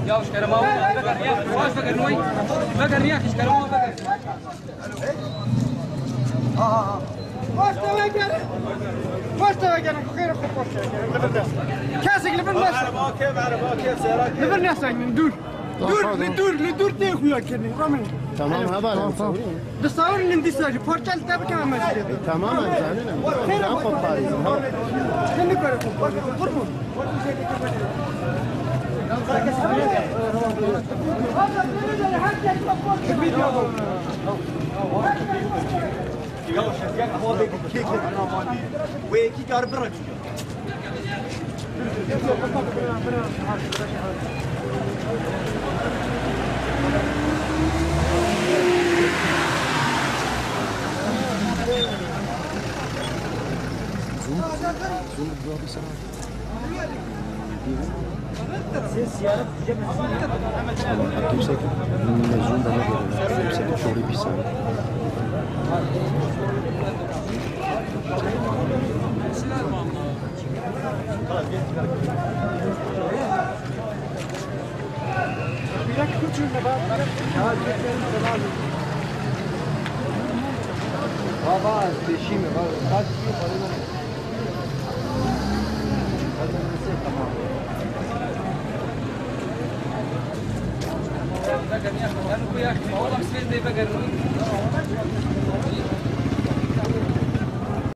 يا وش كلام هو بقر رياح واش بقر نوي بقر رياح ايش كلام هو بقر واش توجر واش توجر خير خوش كاسك لبن ناس لبن ناس ندور ندور تاخذ كني رامي تمام هذا بصور ندي ساجي بورتال تبع ما تمام زين خير خوش خليني قرب ويكي كار برا Yüksek mezun bana göre yüksek şöyle bir saniye. Baba, peşimi, kaç yıl falan. بقر يا اخي انا وياك والله مسوي زي بقر